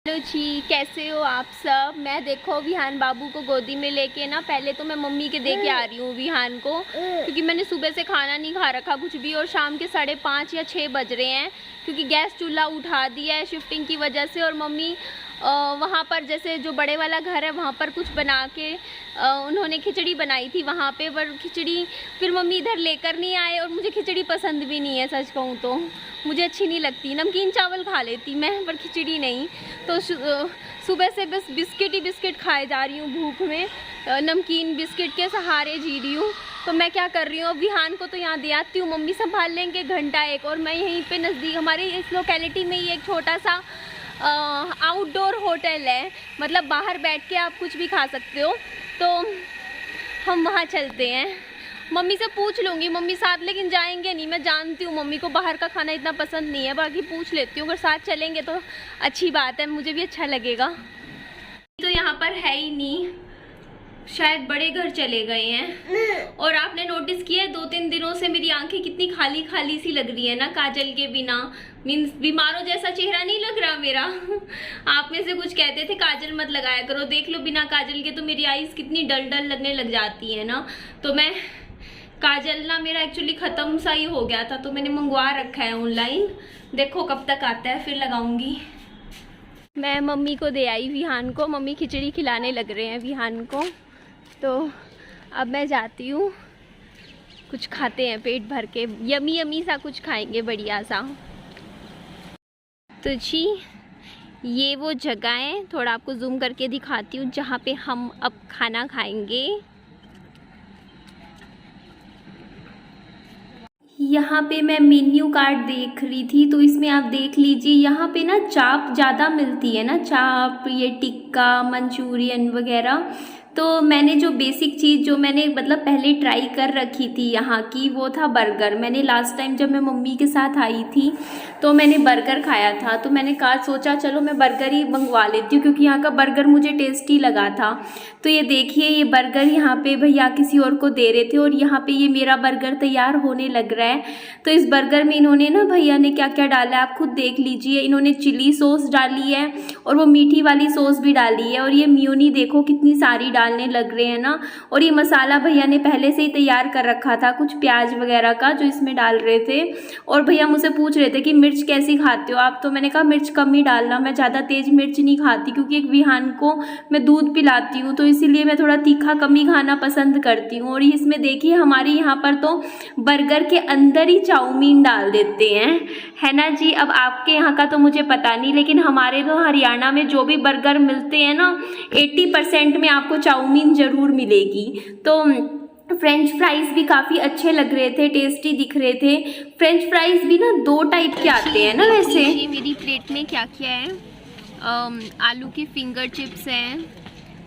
Hello जी, कैसे हो आप सब। मैं देखो विहान बाबू को गोदी में लेके ना, पहले तो मैं मम्मी के दे के आ रही हूँ विहान को, क्योंकि मैंने सुबह से खाना नहीं खा रखा कुछ भी, और शाम के 5:30 या 6 बज रहे हैं, क्योंकि गैस चूल्हा उठा दिया है शिफ्टिंग की वजह से। और मम्मी वहाँ पर जैसे जो बड़े वाला घर है वहाँ पर कुछ बना के उन्होंने खिचड़ी बनाई थी वहाँ पे, पर खिचड़ी फिर मम्मी इधर लेकर नहीं आए, और मुझे खिचड़ी पसंद भी नहीं है, सच कहूँ तो मुझे अच्छी नहीं लगती। नमकीन चावल खा लेती मैं, पर खिचड़ी नहीं। तो सुबह से बस बिस्किट ही बिस्किट खाए जा रही हूँ भूख में, नमकीन बिस्किट के सहारे जी रही हूँ। तो मैं क्या कर रही हूँ, अब विहान को तो यहाँ दे आती हूँ, मम्मी संभाल लेंगे घंटा एक, और मैं यहीं पे नज़दीक हमारे इस लोकेलिटी में ही एक छोटा सा आउटडोर होटल है, मतलब बाहर बैठ के आप कुछ भी खा सकते हो। तो हम वहाँ चलते हैं, मम्मी से पूछ लूँगी, मम्मी साथ लेकिन जाएंगे नहीं, मैं जानती हूँ मम्मी को बाहर का खाना इतना पसंद नहीं है, बाकी पूछ लेती हूँ, अगर साथ चलेंगे तो अच्छी बात है, मुझे भी अच्छा लगेगा। तो यहाँ पर है ही नहीं, शायद बड़े घर चले गए हैं। और आपने नोटिस किया है 2-3 दिनों से मेरी आंखें कितनी खाली खाली सी लग रही है ना, काजल के बिना। मीन्स बीमारों जैसा चेहरा नहीं लग रहा मेरा। आप में से कुछ कहते थे काजल मत लगाया करो, देख लो बिना काजल के तो मेरी आईज कितनी डल डल लगने लग जाती है ना। तो मैं काजल ना मेरा एक्चुअली ख़त्म सा ही हो गया था, तो मैंने मंगवा रखा है ऑनलाइन, देखो कब तक आता है फिर लगाऊंगी। मैं मम्मी को दे आई विहान को, मम्मी खिचड़ी खिलाने लग रहे हैं विहान को, तो अब मैं जाती हूँ, कुछ खाते हैं पेट भर के, यमी यमी सा कुछ खाएंगे बढ़िया सा। तो जी ये वो जगह है, थोड़ा आपको जूम करके दिखाती हूँ जहाँ पे हम अब खाना खाएंगे। यहाँ पे मैं मेन्यू कार्ड देख रही थी, तो इसमें आप देख लीजिए, यहाँ पे ना चाप ज़्यादा मिलती है ना, चाप, ये टिक्का, मंचूरियन वगैरह। तो मैंने जो बेसिक चीज़ जो मैंने मतलब पहले ट्राई कर रखी थी यहाँ की, वो था बर्गर। मैंने लास्ट टाइम जब मैं मम्मी के साथ आई थी तो मैंने बर्गर खाया था, तो मैंने सोचा चलो मैं बर्गर ही मंगवा लेती हूँ, क्योंकि यहाँ का बर्गर मुझे टेस्टी लगा था। तो ये देखिए, ये बर्गर यहाँ पे भैया किसी और को दे रहे थे, और यहाँ पे ये मेरा बर्गर तैयार होने लग रहा है। तो इस बर्गर में इन्होंने ना, भैया ने क्या क्या डाला है आप खुद देख लीजिए। इन्होंने चिली सॉस डाली है, और वो मीठी वाली सॉस भी डाली है, और ये मेयोनी देखो कितनी सारी डालने लग रहे हैं ना। और ये मसाला भैया ने पहले से ही तैयार कर रखा था, कुछ प्याज वगैरह का जो इसमें डाल रहे थे। और भैया मुझसे पूछ रहे थे कि मिर्च कैसी खाते हो आप, तो मैंने कहा मिर्च कम ही डालना, मैं ज़्यादा तेज़ मिर्च नहीं खाती, क्योंकि एक विहान को मैं दूध पिलाती हूँ, तो इसीलिए मैं थोड़ा तीखा कम ही खाना पसंद करती हूँ। और इसमें देखिए हमारे यहाँ पर तो बर्गर के अंदर ही चाउमीन डाल देते हैं, है ना जी। अब आपके यहाँ का तो मुझे पता नहीं, लेकिन हमारे तो हरियाणा में जो भी बर्गर मिलते हैं ना, 80% में आपको चाउमीन ज़रूर मिलेगी। तो फ्रेंच फ्राइज़ भी काफ़ी अच्छे लग रहे थे, टेस्टी दिख रहे थे। फ्रेंच फ्राइज़ भी ना 2 टाइप के आते हैं ना वैसे। मेरी प्लेट में क्या क्या है, आलू के फिंगर चिप्स हैं,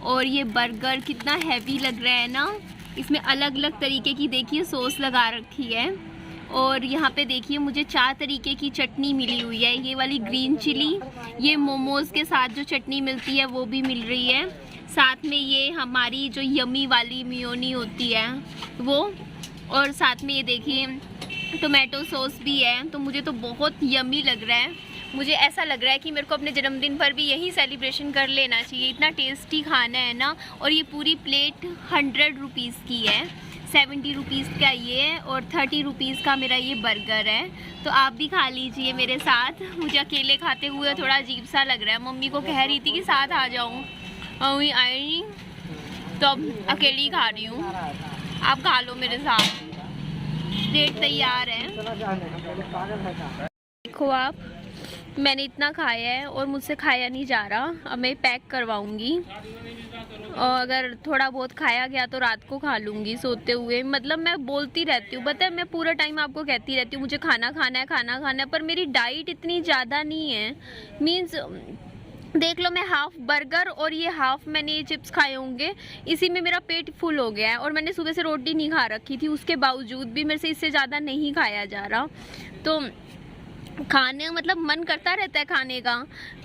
और ये बर्गर कितना हैवी लग रहा है ना, इसमें अलग अलग तरीके की देखिए सॉस लगा रखी है। और यहाँ पे देखिए मुझे 4 तरीके की चटनी मिली हुई है, ये वाली ग्रीन चिली, ये मोमोज़ के साथ जो चटनी मिलती है वो भी मिल रही है, साथ में ये हमारी जो यमी वाली मेयोनी होती है वो, और साथ में ये देखिए टोमेटो सॉस भी है। तो मुझे तो बहुत यमी लग रहा है, मुझे ऐसा लग रहा है कि मेरे को अपने जन्मदिन पर भी यही सेलिब्रेशन कर लेना चाहिए, इतना टेस्टी खाना है ना। और ये पूरी प्लेट 100 रुपीज़ की है, 70 रुपीज़ का ये है, और 30 रुपीज़ का मेरा ये बर्गर है। तो आप भी खा लीजिए मेरे साथ, मुझे अकेले खाते हुए थोड़ा अजीब सा लग रहा है। मम्मी को कह रही थी कि साथ आ जाऊँ, मम्मी आई नहीं, तो अब अकेली ही खा रही हूँ, आप खा लो मेरे साथ, प्लेट तैयार है। देखो आप, मैंने इतना खाया है और मुझसे खाया नहीं जा रहा, अब मैं पैक करवाऊँगी, और अगर थोड़ा बहुत खाया गया तो रात को खा लूँगी सोते हुए। मतलब मैं बोलती रहती हूँ, पता है मैं पूरा टाइम आपको कहती रहती हूँ मुझे खाना खाना है, खाना खाना है, पर मेरी डाइट इतनी ज़्यादा नहीं है। मीन्स देख लो, मैं हाफ बर्गर और ये हाफ मैंने ये चिप्स खाए होंगे, इसी में मेरा पेट फुल हो गया है। और मैंने सुबह से रोटी नहीं खा रखी थी, उसके बावजूद भी मेरे से इससे ज़्यादा नहीं खाया जा रहा। तो खाने मतलब मन करता रहता है खाने का,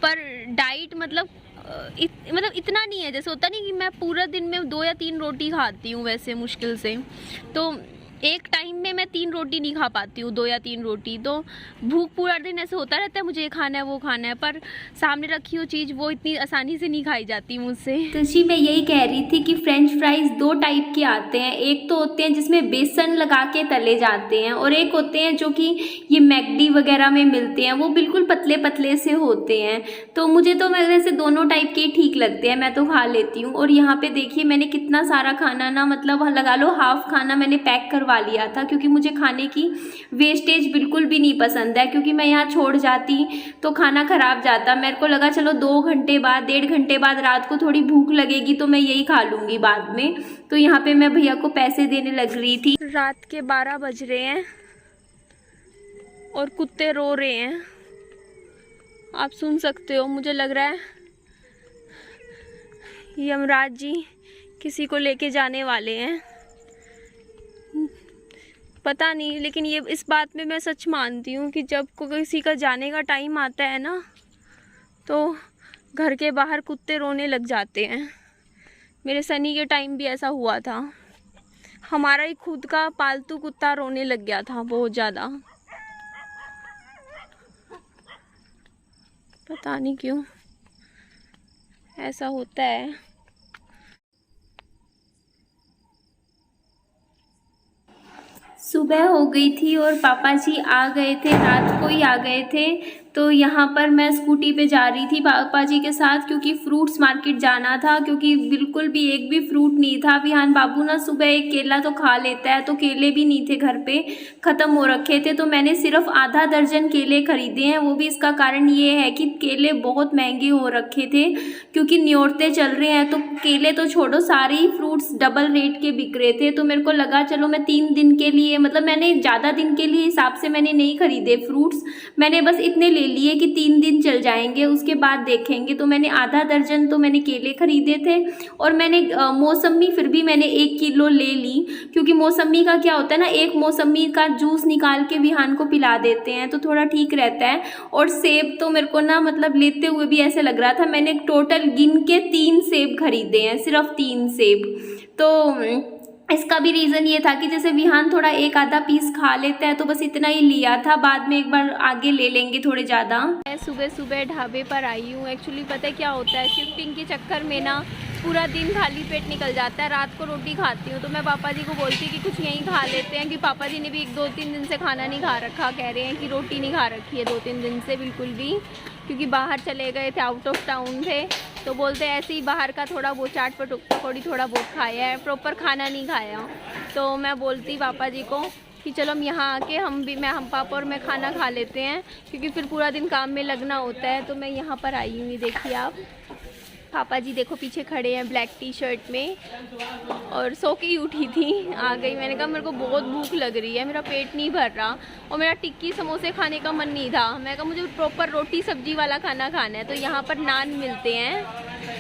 पर डाइट मतलब इतना नहीं है, जैसे होता नहीं कि मैं पूरा दिन में 2 या 3 रोटी खाती हूँ वैसे मुश्किल से। तो एक टाइम में मैं 3 रोटी नहीं खा पाती हूँ, 2 या 3 रोटी। तो भूख पूरा दिन ऐसे होता रहता है, मुझे ये खाना है वो खाना है, पर सामने रखी हुई चीज़ वो इतनी आसानी से नहीं खाई जाती मुझसे। तो जी मैं यही कह रही थी कि फ्रेंच फ्राइज़ 2 टाइप के आते हैं। एक तो होते हैं जिसमें बेसन लगा के तले जाते हैं, और एक होते हैं जो कि ये मैकडी वगैरह में मिलते हैं, वो बिल्कुल पतले पतले से होते हैं। तो मुझे तो वैसे दोनों टाइप के ही ठीक लगते हैं, मैं तो खा लेती हूँ। और यहाँ पे देखिए मैंने कितना सारा खाना ना, मतलब लगा लो हाफ खाना मैंने पैक करवा लिया था, क्योंकि मुझे खाने की वेस्टेज बिल्कुल भी नहीं पसंद है। क्योंकि मैं यहाँ छोड़ जाती तो खाना ख़राब जाता। मेरे को लगा चलो 2 घंटे बाद, 1.5 घंटे बाद रात को थोड़ी भूख लगेगी तो मैं यही खा लूँगी बाद में। तो यहाँ पे मैं भैया को पैसे देने लग रही थी। रात के 12 बज रहे हैं और कुत्ते रो रहे हैं, आप सुन सकते हो। मुझे लग रहा है यमराज जी किसी को लेके जाने वाले हैं, पता नहीं। लेकिन ये इस बात में मैं सच मानती हूँ कि जब किसी का जाने का टाइम आता है ना, तो घर के बाहर कुत्ते रोने लग जाते हैं। मेरे सनी के टाइम भी ऐसा हुआ था, हमारा ही खुद का पालतू कुत्ता रोने लग गया था बहुत ज़्यादा, पता नहीं क्यों ऐसा होता है। सुबह हो गई थी और पापा जी आ गए थे, रात को ही आ गए थे। तो यहाँ पर मैं स्कूटी पे जा रही थी पापा जी के साथ, क्योंकि फ्रूट्स मार्केट जाना था। क्योंकि बिल्कुल भी एक भी फ्रूट नहीं था। विहान बाबू ना सुबह एक केला तो खा लेता है, तो केले भी नहीं थे घर पे, ख़त्म हो रखे थे। तो मैंने सिर्फ आधा दर्जन केले खरीदे हैं। वो भी इसका कारण ये है कि केले बहुत महंगे हो रखे थे, क्योंकि न्योरते चल रहे हैं। तो केले तो छोड़ो, सारे ही फ्रूट्स डबल रेट के बिक रहे थे। तो मेरे को लगा चलो मैं 3 दिन के लिए, मतलब मैंने ज़्यादा दिन के लिए हिसाब से मैंने नहीं खरीदे फ्रूट्स, मैंने बस इतने ले लिए कि 3 दिन चल जाएंगे, उसके बाद देखेंगे। तो मैंने आधा दर्जन तो मैंने केले खरीदे थे। और मैंने मौसमी फिर भी मैंने 1 किलो ले ली, क्योंकि मौसमी का क्या होता है ना, एक मौसमी का जूस निकाल के विहान को पिला देते हैं तो थोड़ा ठीक रहता है। और सेब तो मेरे को ना, मतलब लेते हुए भी ऐसे लग रहा था, मैंने टोटल गिन के 3 सेब खरीदे हैं, सिर्फ 3 सेब। तो इसका भी रीज़न ये था कि जैसे विहान थोड़ा एक आधा पीस खा लेता है, तो बस इतना ही लिया था, बाद में एक बार आगे ले लेंगे थोड़े ज़्यादा। मैं सुबह सुबह ढाबे पर आई हूँ। एक्चुअली पता है क्या होता है, शिफ्टिंग के चक्कर में ना पूरा दिन खाली पेट निकल जाता है। रात को रोटी खाती हूँ तो मैं पापा जी को बोलती कि कुछ यहीं खा लेते हैं, कि पापा जी ने भी 1-2-3 दिन से खाना नहीं खा रखा, कह रहे हैं कि रोटी नहीं खा रखी है 2-3 दिन से बिल्कुल भी, क्योंकि बाहर चले गए थे, आउट ऑफ टाउन थे। तो बोलते ऐसे ही बाहर का थोड़ा बहुत चाट पकौड़ी थोड़ा बहुत खाया है, प्रॉपर खाना नहीं खाया। तो मैं बोलती पापा जी को कि चलो हम यहाँ आके हम पापा और मैं खाना खा लेते हैं, क्योंकि फिर पूरा दिन काम में लगना होता है। तो मैं यहाँ पर आई हूँ, देखिए आप, पापा जी देखो पीछे खड़े हैं ब्लैक टी-शर्ट में, और सो के ही उठी थी, आ गई। मैंने कहा मेरे को बहुत भूख लग रही है, मेरा पेट नहीं भर रहा, और मेरा टिक्की समोसे खाने का मन नहीं था। मैं कहा मुझे प्रॉपर रोटी सब्जी वाला खाना खाना है। तो यहाँ पर नान मिलते हैं,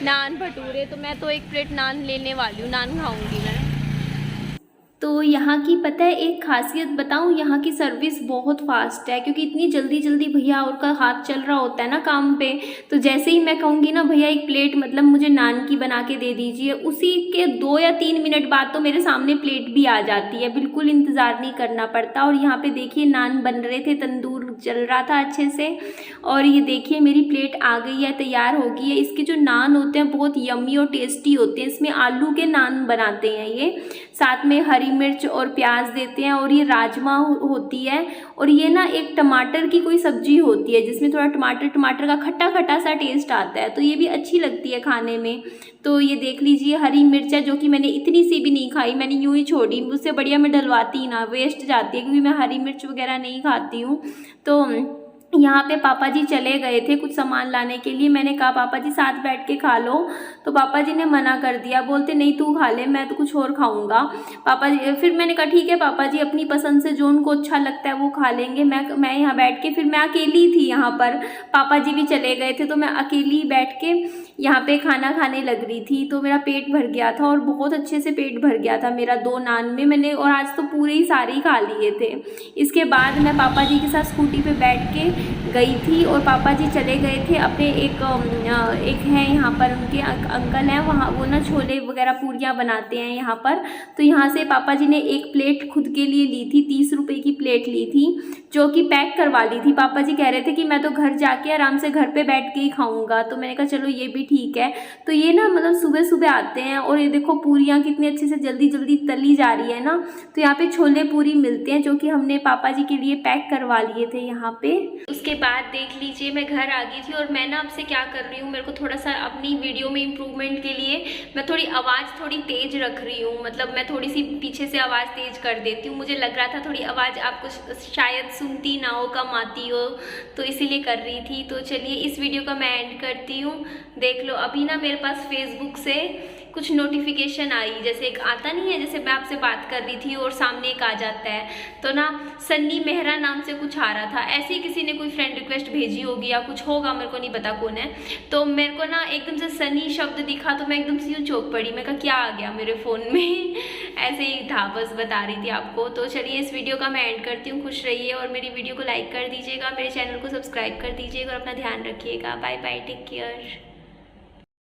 नान भटूरे, तो मैं तो 1 प्लेट नान लेने वाली हूँ, नान खाऊँगी मैं। तो यहाँ की पता है एक खासियत बताऊँ, यहाँ की सर्विस बहुत फास्ट है, क्योंकि इतनी जल्दी जल्दी भैया और का हाथ चल रहा होता है ना काम पे। तो जैसे ही मैं कहूँगी ना भैया 1 प्लेट मतलब मुझे नान की बना के दे दीजिए, उसी के 2 या 3 मिनट बाद तो मेरे सामने प्लेट भी आ जाती है, बिल्कुल इंतज़ार नहीं करना पड़ता। और यहाँ पे देखिए नान बन रहे थे, तंदूर चल रहा था अच्छे से, और ये देखिए मेरी प्लेट आ गई है, तैयार हो गई है। इसके जो नान होते हैं बहुत यम्मी और टेस्टी होते हैं, इसमें आलू के नान बनाते हैं ये, साथ में हरी मिर्च और प्याज देते हैं, और ये राजमा होती है, और ये ना एक टमाटर की कोई सब्जी होती है जिसमें थोड़ा टमाटर का खट्टा खट्टा सा टेस्ट आता है, तो ये भी अच्छी लगती है खाने में। तो ये देख लीजिए हरी मिर्च है, जो कि मैंने इतनी सी भी नहीं खाई, मैंने यूँ ही छोड़ी, उससे बढ़िया मैं डलवाती ना, वेस्ट जाती है, क्योंकि मैं हरी मिर्च वगैरह नहीं खाती हूँ। तो यहाँ पे पापा जी चले गए थे कुछ सामान लाने के लिए, मैंने कहा पापा जी साथ बैठ के खा लो, तो पापा जी ने मना कर दिया, बोलते नहीं तू खा ले, मैं तो कुछ और खाऊंगा। पापा जी, फिर मैंने कहा ठीक है पापा जी, अपनी पसंद से जो उनको अच्छा लगता है वो खा लेंगे। मैं यहाँ बैठ के, फिर मैं अकेली थी यहाँ पर, पापा जी भी चले गए थे, तो मैं अकेली बैठ के यहाँ पे खाना खाने लग रही थी। तो मेरा पेट भर गया था, और बहुत अच्छे से पेट भर गया था मेरा 2 नान में मैंने, और आज तो पूरे ही सारे ही खा लिए थे। इसके बाद मैं पापा जी के साथ स्कूटी पे बैठ के गई थी और पापा जी चले गए थे अपने एक है यहाँ पर उनके अंकल हैं, वहाँ वो ना छोले वगैरह पूरियाँ बनाते हैं यहाँ पर। तो यहाँ से पापा जी ने एक प्लेट खुद के लिए ली थी, 30 रुपये की प्लेट ली थी, जो कि पैक करवा ली थी। पापा जी कह रहे थे कि मैं तो घर जाके आराम से घर पे बैठ के ही खाऊंगा, तो मैंने कहा चलो ये भी ठीक है। तो ये ना मतलब सुबह सुबह आते हैं और ये देखो पूरियाँ कितनी अच्छे से जल्दी जल्दी तली जा रही है ना। तो यहाँ पे छोले पूरी मिलते हैं जो कि हमने पापा जी के लिए पैक करवा लिए थे यहाँ पे। उसके बाद देख लीजिए मैं घर आ गई थी और मैं ना आपसे क्या कर रही हूँ, मेरे को थोड़ा सा अपनी वीडियो में इम्प्रूवमेंट के लिए मैं थोड़ी आवाज़ थोड़ी तेज रख रही हूँ, मतलब मैं थोड़ी सी पीछे से आवाज़ तेज कर देती हूँ। मुझे लग रहा था थोड़ी आवाज़ आपको शायद सुनती ना हो, कम आती हो, तो इसीलिए कर रही थी। तो चलिए इस वीडियो का मैं एंड करती हूँ। देख लो अभी ना मेरे पास फेसबुक से कुछ नोटिफिकेशन आई, जैसे एक आता नहीं है, जैसे मैं आपसे बात कर रही थी और सामने एक आ जाता है, तो ना सन्नी मेहरा नाम से कुछ आ रहा था। ऐसे ही किसी ने कोई फ्रेंड रिक्वेस्ट भेजी होगी या कुछ होगा, मेरे को नहीं पता कौन है। तो मेरे को ना एकदम से सन्नी शब्द दिखा तो मैं एकदम से यूँ चौंक पड़ी। मैं कहा क्या आ गया मेरे फ़ोन में ऐसे ही था, बस बता रही थी आपको। तो चलिए इस वीडियो का मैं एंड करती हूँ। खुश रहिए और मेरी वीडियो को लाइक कर दीजिएगा, मेरे चैनल को सब्सक्राइब कर दीजिएगा और अपना ध्यान रखिएगा। Bye bye, take care.